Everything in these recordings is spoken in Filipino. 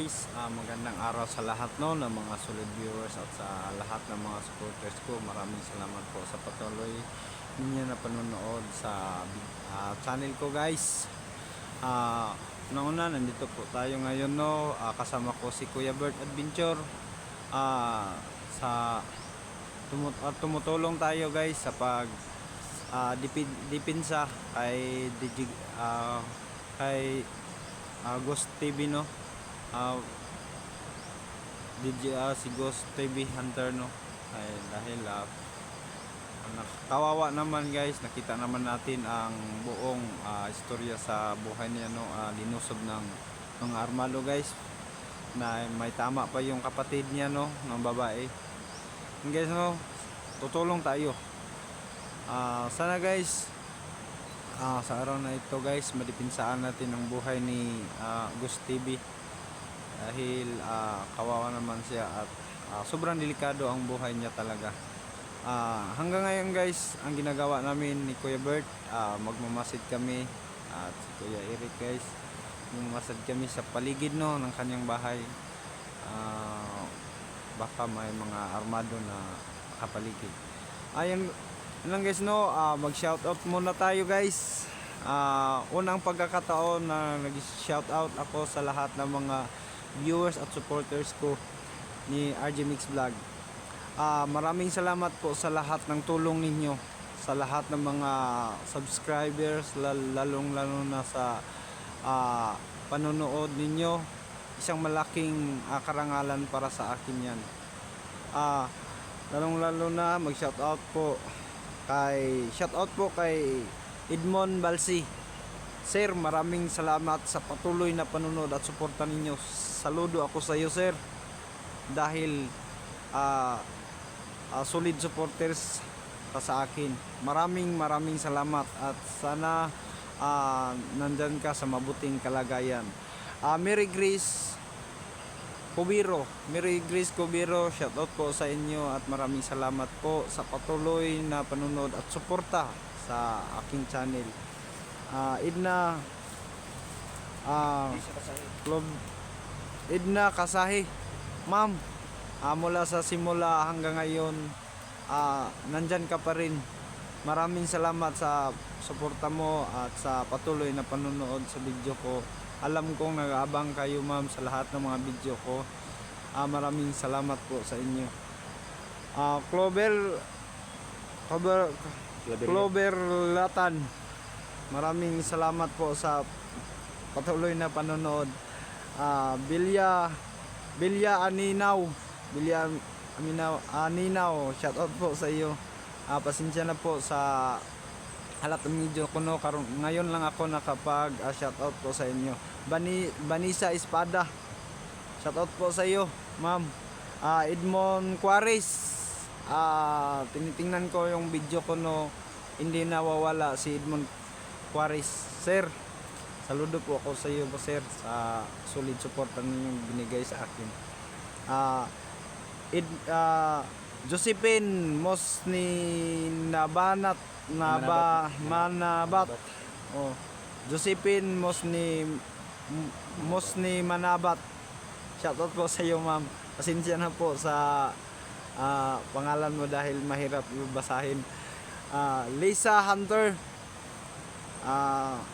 guys, magandang araw sa lahat no ng mga solid viewers at sa lahat ng mga supporters ko. Maraming salamat po sa patuloy ninyo na panonood sa channel ko guys. Una nandito po tayo ngayon no, kasama ko si Kuya Bert Adventure. Sa tumutulong tayo guys sa pag dipinsa kay Ghost TV no. Si Ghost TV Hunter no. Dahil kawawa naman guys, nakita naman natin ang buong istorya sa buhay niya no. Linusob ng mga armado guys, na may tama pa yung kapatid niya no, ng babae. And guys no, tutulong tayo. Sana guys, sa araw na ito guys, madipinsaan natin ang buhay ni Ghost TV dahil kawawa naman siya at sobrang delikado ang buhay niya talaga. Hanggang ngayon guys, ang ginagawa namin ni Kuya Bert, magmamasid kami at si Kuya Eric guys, magmamasid kami sa paligid no ng kanyang bahay. Baka may mga armado na kapaligid. Ayun lang guys no, mag shoutout muna tayo guys. Unang pagkakataon na nag shoutout ako sa lahat ng mga viewers at supporters ko ni RJ Mix Vlog. Maraming salamat po sa lahat ng tulong ninyo, sa lahat ng mga subscribers, lalong lalo na sa panonood ninyo. Isang malaking karangalan para sa akin yan. Lalong lalo na mag shoutout po kay Edmond Balsi. Sir, maraming salamat sa patuloy na panunod at suporta ninyo. Saludo ako sa iyo sir, dahil solid supporters ka sa akin. Maraming salamat at sana nandyan ka sa mabuting kalagayan. Merry Grace Cubiro, shoutout po sa inyo at maraming salamat po sa patuloy na panunod at suporta sa aking channel. Edna Kasahi, ma'am, mula sa simula hanggang ngayon, nandyan ka pa rin. Maraming salamat sa suporta mo at sa patuloy na panonood sa video ko. Alam kong nag-aabang kayo ma'am sa lahat ng mga video ko. Maraming salamat po sa inyo. Clover Latan, maraming salamat po sa patuloy na panonood. Bilya Aninaw, shoutout po sa iyo. Pasensya na po sa halat ng video ko no, ngayon lang ako nakapag shoutout po sa inyo. Vanessa Espada, shoutout po sa iyo ma'am. Edmond Quares, tinitingnan ko yung video ko no, hindi nawawala si Edmond Quares. Sir, saludo po ako sa iyo po sir, sa solid support ninyong binigay sa akin. Josephine Mosni Manabat. Josephine Mosni Manabat, shoutout po sa iyo ma'am. Pasensya na po sa pangalan mo dahil mahirap basahin. Lisa Hunter,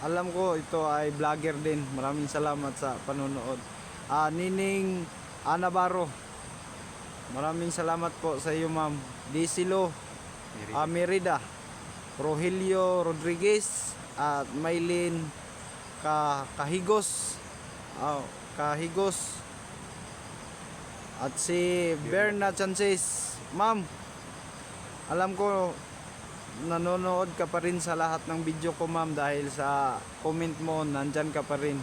alam ko ito ay vlogger din. Maraming salamat sa panonood. Nining Anabaro, maraming salamat po sa iyo ma'am. Disilo Merida, Rogelio Rodriguez at Maylin Kahigos at si Berna Chances. Ma'am, alam ko nanonood ka pa rin sa lahat ng video ko ma'am, dahil sa comment mo nandyan ka pa rin.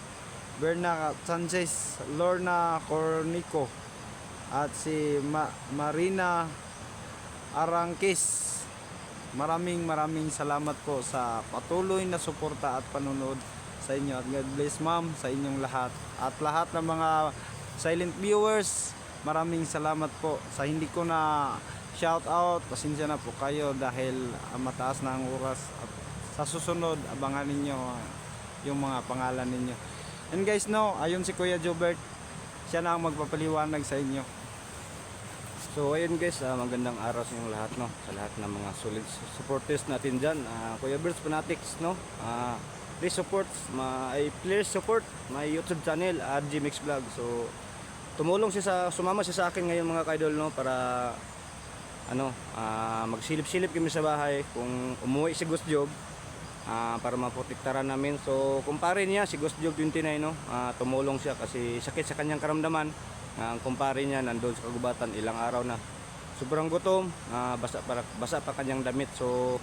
Berna Sanchez, Lorna Cornico at si Marina Arangkis. Maraming salamat po sa patuloy na suporta at panunod sa inyo, at God bless ma'am sa inyong lahat. At lahat ng mga silent viewers, maraming salamat po. Sa hindi ko na shout out, pasensya na po kayo dahil mataas na ang oras, at sa susunod abangan ninyo yung mga pangalan ninyo. And guys no, ayun si Kuya Jobert, siya na ang magpapaliwanag sa inyo. So ayun guys, magandang araw sa inyong lahat, no, sa lahat ng mga solid supporters natin dyan. Kuya Birds Fanatics, no, please support my YouTube channel, RG Mix Vlog. So sumama siya sa akin ngayon mga kaidol, no, para magsilip-silip kami sa bahay kung umuwi si Ghost Job, para maprotektaran namin. So kumpare niya si Ghost Job 29, no, tumulong siya kasi sakit sa kanyang karamdaman. Ang kumpare niya nandoon sa kagubatan, ilang araw na, sobrang gutom, basa pa kanyang damit. So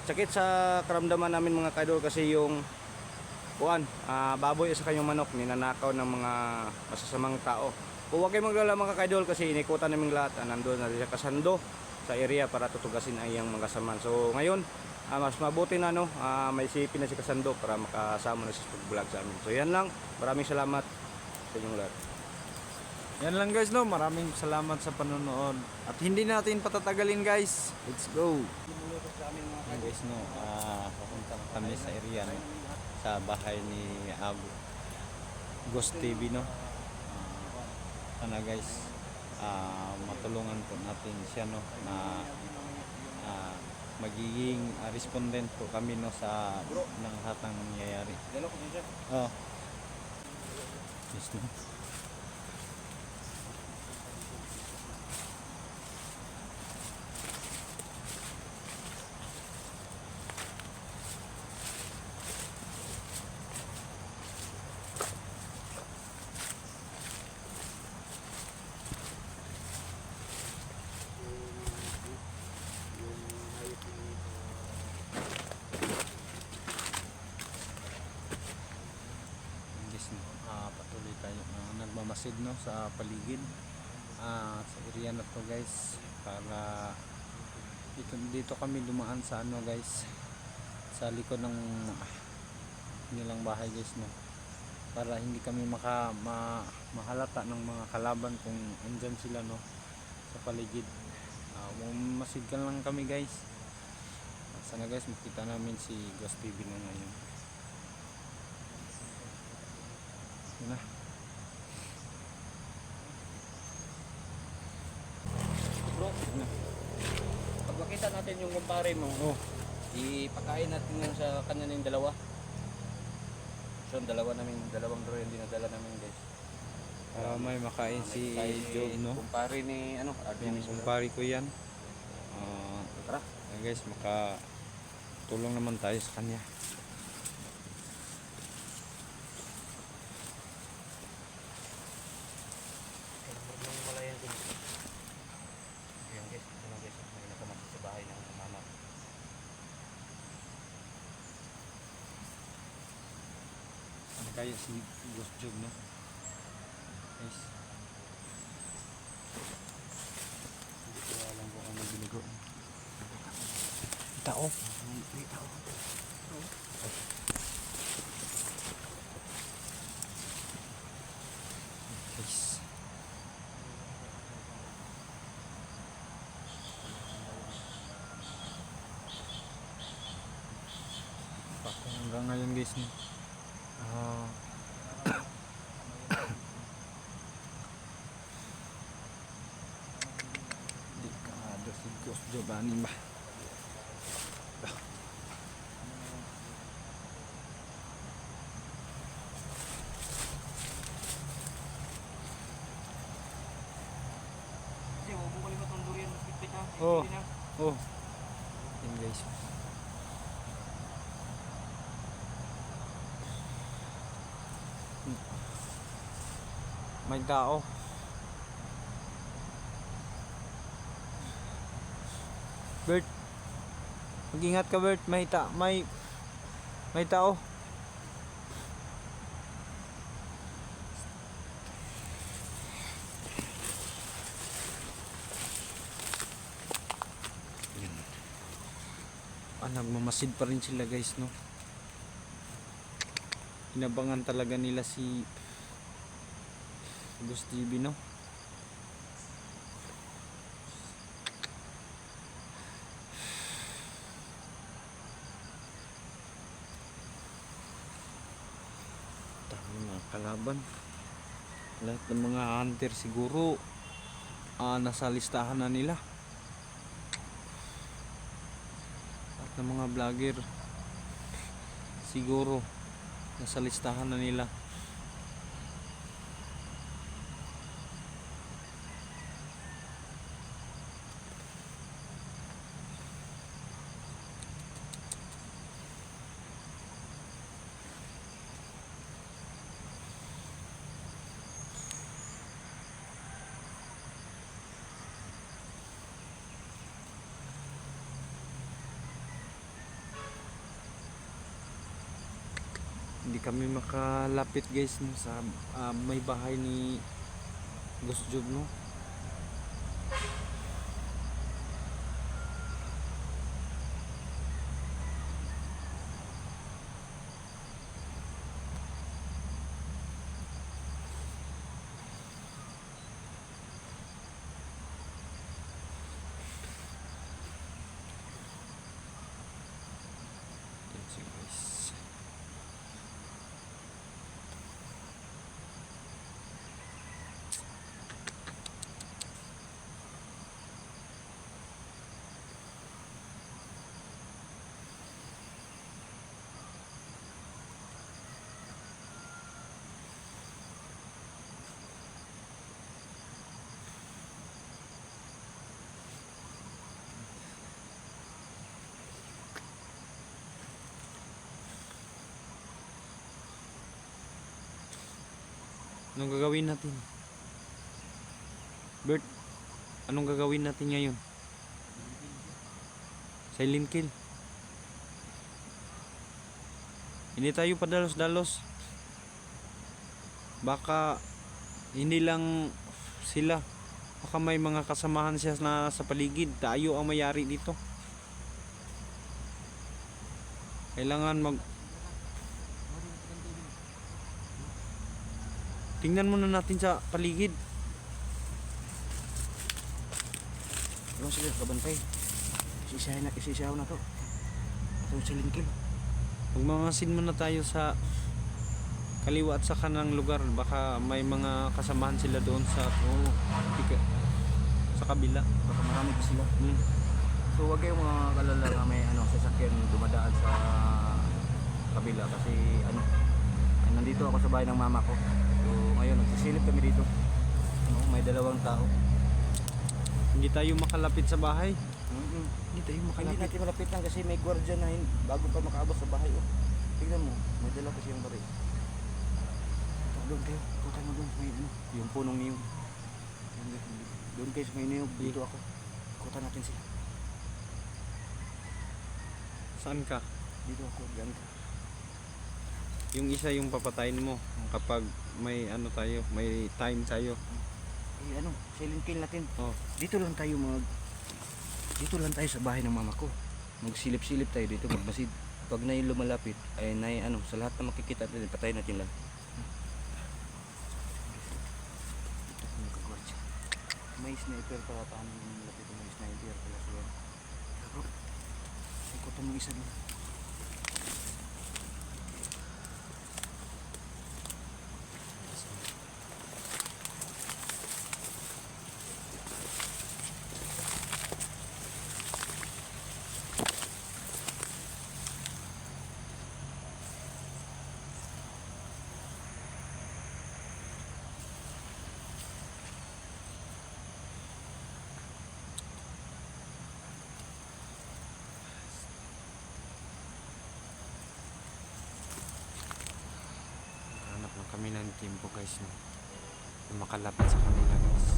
sakit sa karamdaman namin mga kaidol kasi yung baboy sa kanyang manok ninanakaw ng mga masasamang tao. Huwag kayong maglala mga kaidol kasi inikutan namin lahat. Nandoon na siya kasando sa area para tutugasin ay yung mga saman. So ngayon, mas mabuti na, no, may sipin na si kasando para makasama na sa vlog sa amin. So yan lang, maraming salamat sa inyong lahat. Yan lang guys, no, maraming salamat sa panonood at hindi natin patatagalin guys, let's go. Yan guys, no, papunta kami sa area, no, sa bahay ni Ghost TV, no. Sana guys, matulungan po natin siya, no, na magiging respondent po kami, no, sa lahat ng nangyayari. Yes, no. Patuloy tayo nagmamasid, no, sa paligid sa area na to guys, para dito kami dumaan sa guys, sa likod ng nilang bahay guys, no, para hindi kami mahalata ng mga kalaban kung andyan sila, no, sa paligid. Mamasid lang kami guys. Sana guys makita namin si Ghost TV na ngayon. Yun na. Bro, pag makita natin yung kumpare mo, ipakain natin yan sa kanya ng dalawa. So dalawang draw yung dinadala namin guys. May makain si Job, no. Kumpare ni Kumpare ko yan. Tara Guys, tulong naman tayo sa kanya. Kaya si Ghost Job, no, guys. Hindi ko alam kung ano binigo. Tao. Guys, hanggang ngayon guys, no, delikado si Ghost Job, anin ba? Yan guys. May tao. Bert, mag-ingat ka Bert, may tao. Nagmamasid pa rin sila guys, no. Inabangan talaga nila si Ghost TV, no. Dami mga kalaban. Lahat ng mga hunter siguro nasa listahan na nila. Lahat ng mga vlogger siguro nasa listahan na nila. Hindi kami makalapit guys no, sa may bahay ni Ghost Job no. Yan siya, guys. Anong gagawin natin? Bert, anong gagawin natin ngayon? Silent kill. Hindi tayo padalos-dalos. Baka hindi lang sila. Baka may mga kasamahan siya na sa paligid. Tayo ang mayari dito. Kailangan tingnan muna natin sa paligid. Ano sige kabantay. Isisayaw na to. Atong silent kill. Magmamasid muna tayo sa kaliwa at sa kanang lugar. Baka may mga kasamahan sila doon sa sa kabila. Baka marami pa sila. Hmm. So wag kayong mga kalala na may sasakyan dumadaan sa kabila kasi nandito ako sa bahay ng mama ko. So ngayon nagsisilip kami dito. May dalawang tao. Hindi tayo makalapit sa bahay. Hindi tayo makalapit. Hindi natin malapit lang kasi may gwardiya na bago pa makaabot sa bahay. Tingnan mo, may dala kasi yung baril. Doon kayo, ikutan mo doon. May yung punong niyog. Doon kayo sa may niyog. Dito ako. Ikutan natin sila. Saan ka? Dito ako, diyan ka. Yung isa yung papatayin mo kapag may tayo, may time tayo. Silent kill natin. Oh. Dito lang tayo sa bahay ng mama ko. Magsilip-silip tayo dito, magmasid. Pag na yung lumalapit, ay sa lahat na makikita natin, patayin natin lang. May sniper pa, paano yung malapit may sniper pala siya. Ikutan mo isa doon. Hanap lang kami ng tempo guys no. Makalapit sa kanila guys.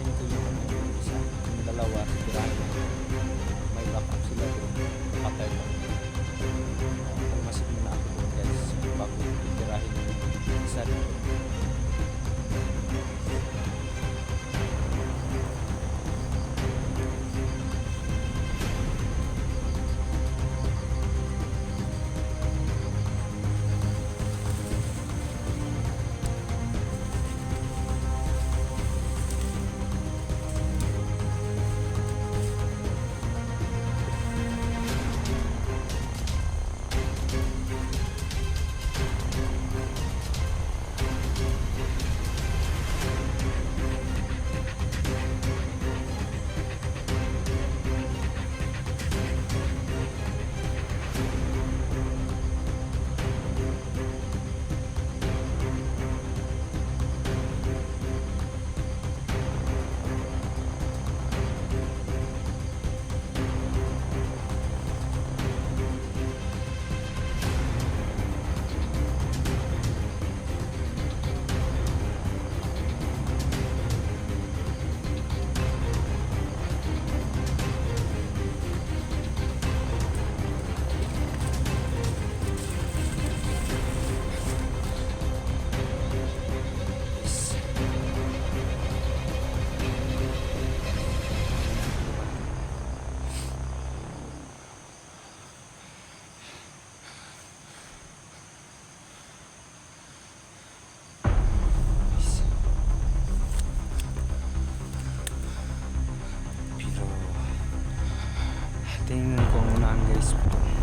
titirahin ko yung isa, yung dalawa titirahin ko. May backup sila doon, patay pa. Pumasok muna ako doon guys bago titirahin yung isa doon. Pero tingnan ko muna guys ito.